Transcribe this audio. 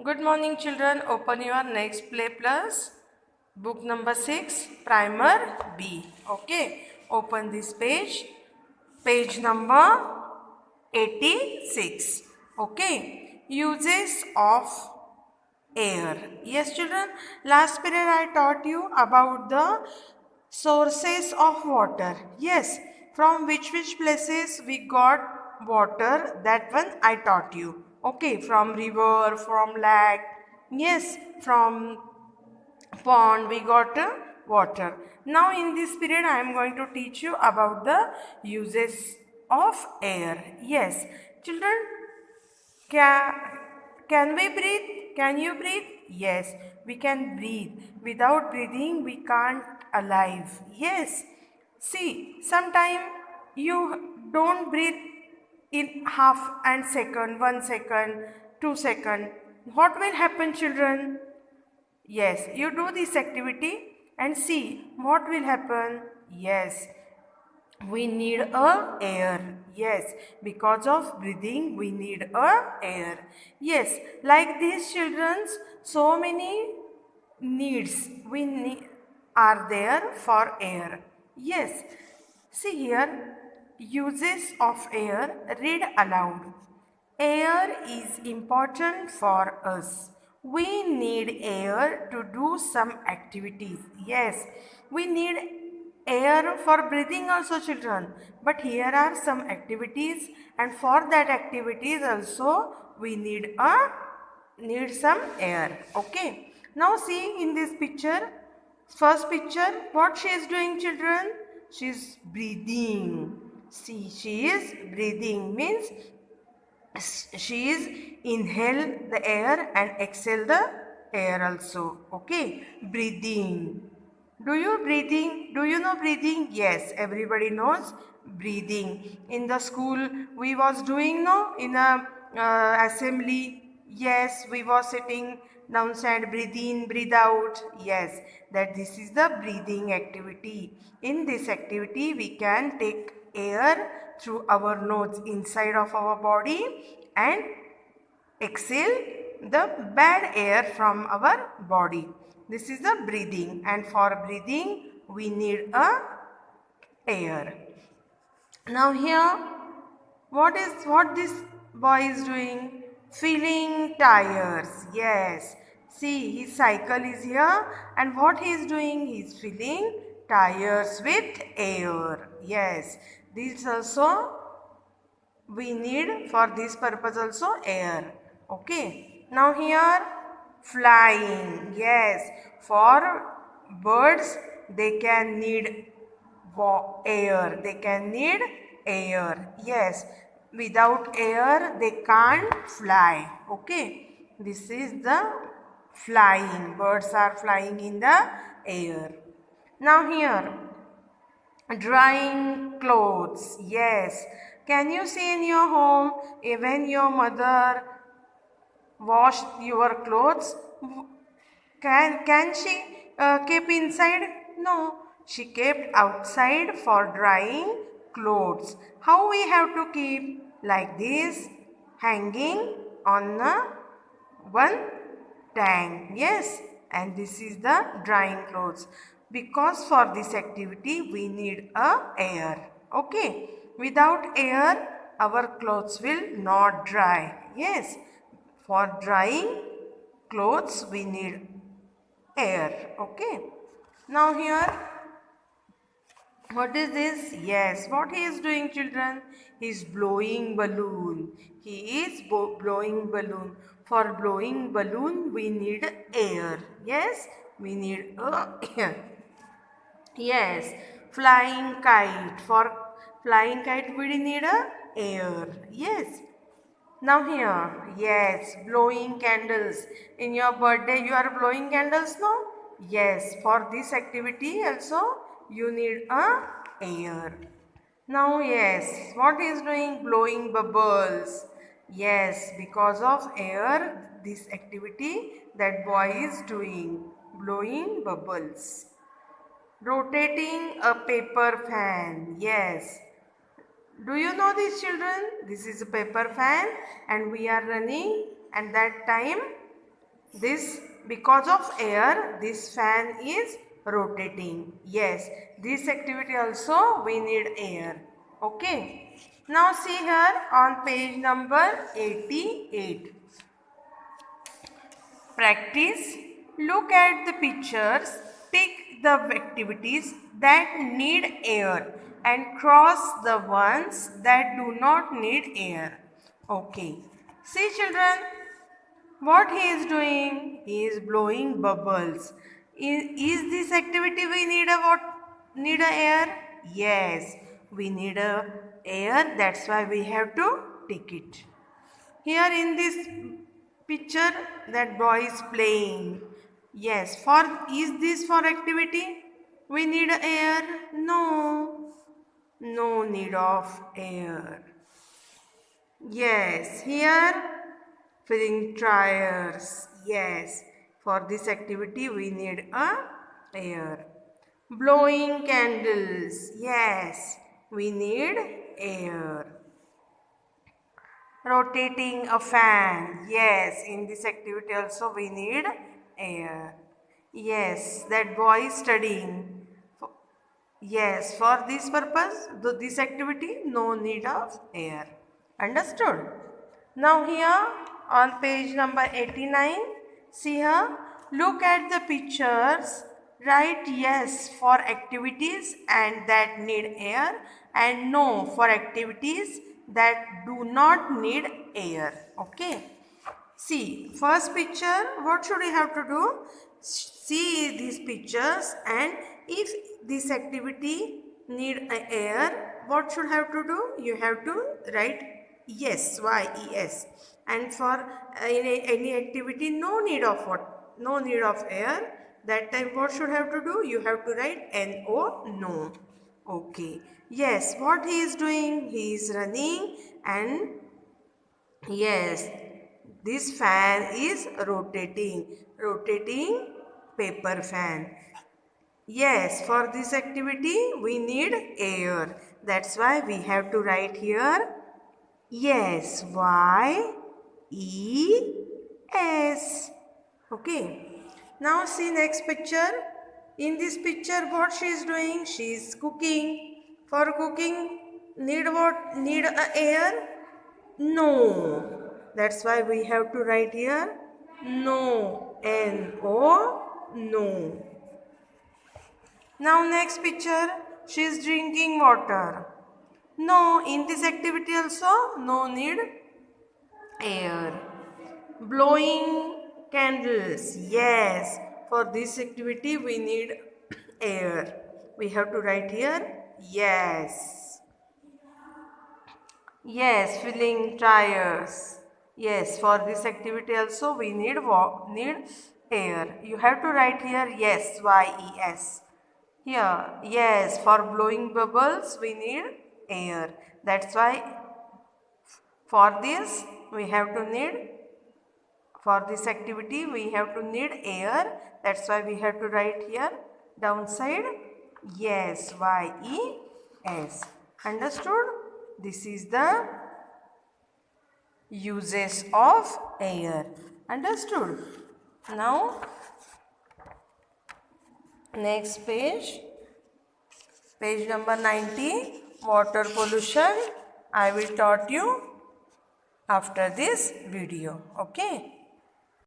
Good morning, children. Open your next Play Plus book number 6, Primer B. Okay, open this page, page number 86. Okay, uses of air. Yes, children, last period I taught you about the sources of water. Yes, from which places we got water, that one I taught you. Okay, from river, from lake, yes, from pond we got water. Now in this period I am going to teach you about the uses of air. Yes, children, can, can we breathe? Can you breathe? Yes, we can breathe. Without breathing, we can't alive. Yes. See, sometime you don't breathe in half and second, 1 second, 2 second. What will happen, children? Yes, you do this activity and see what will happen. Yes, we need a air. Yes, because of breathing we need a air. Yes, like these children's so many needs we need are there for air. Yes, see here, uses of air, read aloud. Air is important for us. We need air to do some activities. Yes, we need air for breathing also, children. But here are some activities, and for that activities also we need some air. Okay. Now see in this picture, first picture, what she is doing, children? She is breathing. See, she is breathing means she is inhale the air and exhale the air also. Okay, breathing. Do you know breathing? Yes, everybody knows breathing. In the school we was doing, no, in a assembly. Yes, we was sitting downside, breathe in, breathe out. Yes, that this is the breathing activity. In this activity we can take air through our nose inside of our body and exhale the bad air from our body. This is the breathing, and for breathing we need a air. Now here, what this boy is doing? Filling tires. Yes, see, his cycle is here, and what he is doing? He is filling tires with air. Yes, this also we need for this purpose also air. Okay, now here, flying. Yes, for birds they can need air. They can need air. Yes, without air they can't fly. Okay, this is the flying. Birds are flying in the air. Now here, drying clothes. Yes, can you see in your home, when your mother washed your clothes, can she keep inside? No, she kept outside for drying clothes. How we have to keep? Like this, hanging on the one tank. Yes, and this is the drying clothes, because for this activity we need a air. Okay, without air our clothes will not dry. Yes, for drying clothes we need air. Okay, now here, what is this? Yes, what he is doing, children? He is blowing balloon. He is blowing balloon. For blowing balloon, we need air. Yes, we need air. Yes, flying kite. For flying kite, we need air. Yes. Now here, yes, blowing candles. In your birthday, you are blowing candles, no? Yes, for this activity also, you need a air. Now, yes, what is doing? Blowing bubbles. Yes, because of air, this activity that boy is doing, blowing bubbles. Rotating a paper fan. Yes, do you know these, children? This is a paper fan and we are running, and that time This, because of air, this fan is rotating. Yes, this activity also we need air. Okay. Now see here on page number 88. Practice. Look at the pictures. Tick the activities that need air and cross the ones that do not need air. Okay. See children, what he is doing? He is blowing bubbles. Is this activity we need a what? Need a air? Yes, we need a air. That's why we have to take it. Here in this picture, that boy is playing. Yes, for is this for activity? We need air? No, no need of air. Yes, here filling tires. Yes, for this activity we need a air. Blowing candles. Yes, we need air. Rotating a fan. Yes, in this activity also we need air. Yes, that boy is studying. Yes, for this purpose, this activity, no need of air. Understood? Now here on page number 89, see here, look at the pictures, write yes for activities and that need air and no for activities that do not need air. Okay. See, first picture, what should we have to do? See these pictures, and if this activity need a air, what should have to do? You have to write yes, Y-E-S. And for any activity, no need of what? No need of air. That time what should have to do? You have to write N-O, no. Okay. Yes, what he is doing? He is running and yes, this fan is rotating paper fan. Yes, for this activity we need air. That's why we have to write here yes, Y-E-S. Okay. Now see next picture. In this picture what she is doing? She is cooking. For cooking need what? Need a air? No. That's why we have to write here no. N-O, no. Now next picture, she is drinking water. No, in this activity also no need air. Blowing candles. Yes, for this activity we need air. We have to write here yes. Yes, filling tires. Yes, for this activity also we need air. You have to write here yes, Y-E-S. Here, yes, for blowing bubbles we need air. That's why for this we have to need, for this activity we have to need air. That's why we have to write here downside yes, Y-E-S. Understood? This is the uses of air. Understood? Now next page, page number 90, water pollution. I will taught you after this video. Okay.